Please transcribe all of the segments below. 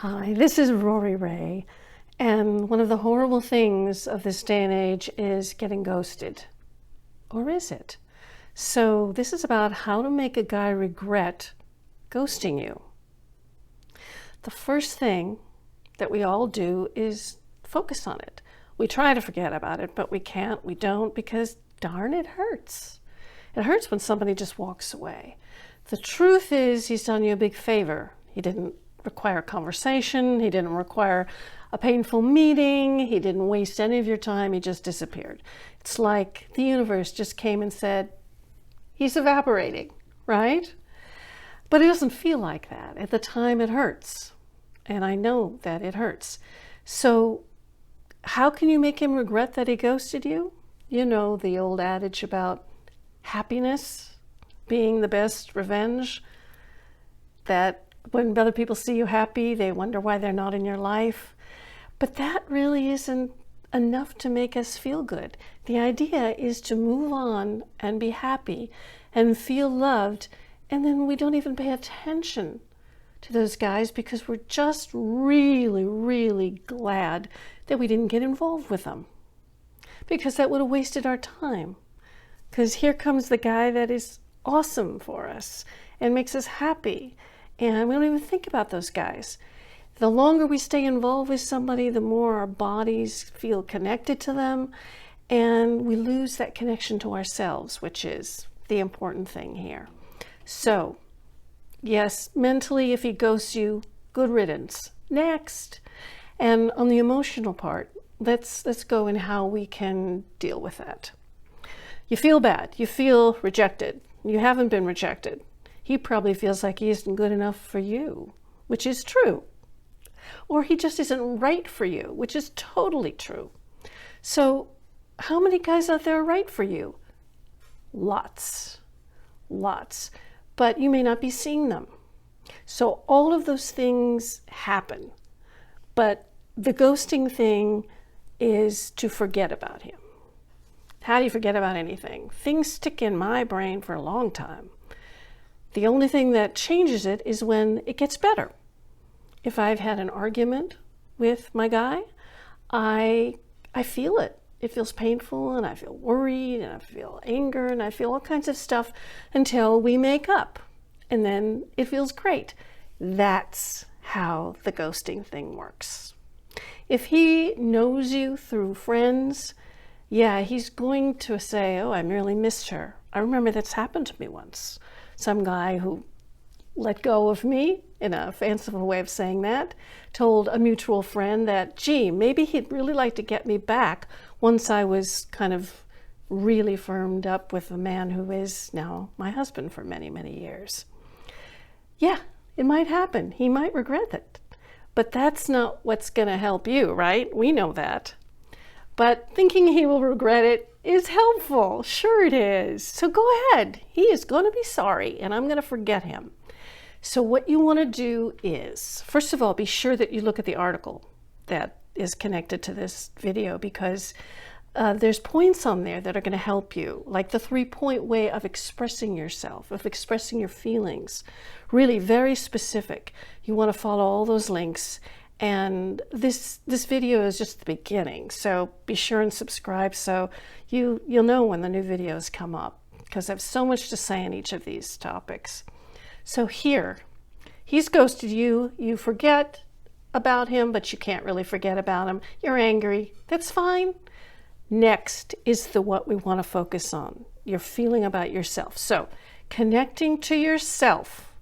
Hi, this is Rory Ray, and one of the horrible things of this day and age is getting ghosted. Or is it? So this is about how to make a guy regret ghosting you. The first thing that we all do is focus on it. We try to forget about it, but we can't, we don't, because darn, it hurts. It hurts when somebody just walks away. The truth is he's done you a big favor. He didn't require a conversation. He didn't require a painful meeting. He didn't waste any of your time. He just disappeared. It's like the universe just came and said, he's evaporating, right? But it doesn't feel like that. At the time, it hurts. And I know that it hurts. So how can you make him regret that he ghosted you? You know the old adage about happiness being the best revenge, that when other people see you happy, they wonder why they're not in your life. But that really isn't enough to make us feel good. The idea is to move on and be happy and feel loved, and then we don't even pay attention to those guys because we're just really, really glad that we didn't get involved with them, because that would have wasted our time. Because here comes the guy that is awesome for us and makes us happy. And we don't even think about those guys. The longer we stay involved with somebody, the more our bodies feel connected to them, and we lose that connection to ourselves, which is the important thing here. So, yes, mentally, if he ghosts you, good riddance. Next. And on the emotional part, let's go in how we can deal with that. You feel bad. You feel rejected. You haven't been rejected. He probably feels like he isn't good enough for you, which is true. Or he just isn't right for you, which is totally true. So how many guys out there are right for you? Lots. But you may not be seeing them. So all of those things happen. But the ghosting thing is to forget about him. How do you forget about anything? Things stick in my brain for a long time. The only thing that changes it is when it gets better. If I've had an argument with my guy, I feel it. It feels painful, and I feel worried, and I feel anger, and I feel all kinds of stuff until we make up. And then it feels great. That's how the ghosting thing works. If he knows you through friends, yeah, he's going to say, oh, I merely missed her. I remember that's happened to me once. Some guy who let go of me, in a fanciful way of saying that, told a mutual friend that, gee, maybe he'd really like to get me back once I was kind of really firmed up with a man who is now my husband for many, many years. Yeah, it might happen. He might regret it. But that's not what's going to help you, right? We know that. But thinking he will regret it is helpful. Sure it is. So go ahead. He is going to be sorry, and I'm going to forget him. So what you want to do is, first of all, be sure that you look at the article that is connected to this video, because there's points on there that are going to help you, like the 3-point way of expressing yourself, of expressing your feelings. Really very specific. You want to follow all those links. And this video is just the beginning, so be sure and subscribe so you'll know when the new videos come up, because I have so much to say on each of these topics. So here, he's ghosted you. You forget about him, but you can't really forget about him. You're angry. That's fine. Next is what we want to focus on, your feeling about yourself. So connecting to yourself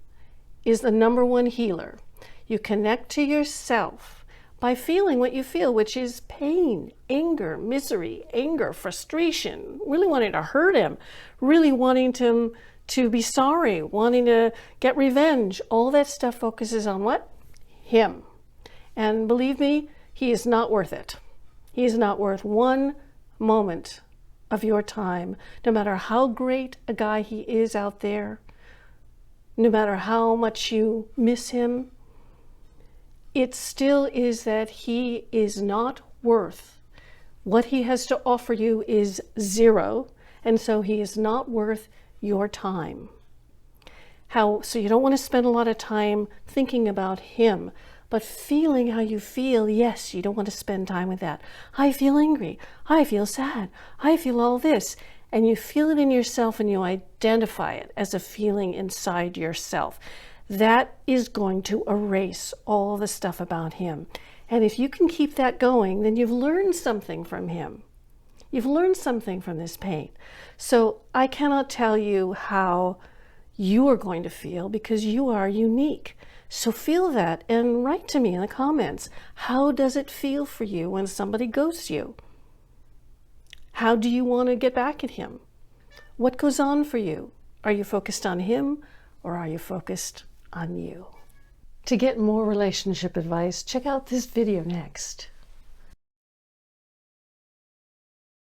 is the #1 healer. You connect to yourself by feeling what you feel, which is pain, anger, misery, frustration, really wanting to hurt him, really wanting him to be sorry, wanting to get revenge. All that stuff focuses on what? Him. And believe me, he is not worth it. He is not worth one moment of your time, no matter how great a guy he is out there, no matter how much you miss him. It still is that he is not worth. What he has to offer you is 0, and so he is not worth your time. So you don't want to spend a lot of time thinking about him, but feeling how you feel. Yes, you don't want to spend time with that. I feel angry. I feel sad. I feel all this. And you feel it in yourself and you identify it as a feeling inside yourself. That is going to erase all the stuff about him. And if you can keep that going, then you've learned something from him. You've learned something from this pain. So I cannot tell you how you are going to feel because you are unique. So feel that and write to me in the comments. How does it feel for you when somebody ghosts you? How do you want to get back at him? What goes on for you? Are you focused on him or are you focused on you? To get more relationship advice, check out this video next.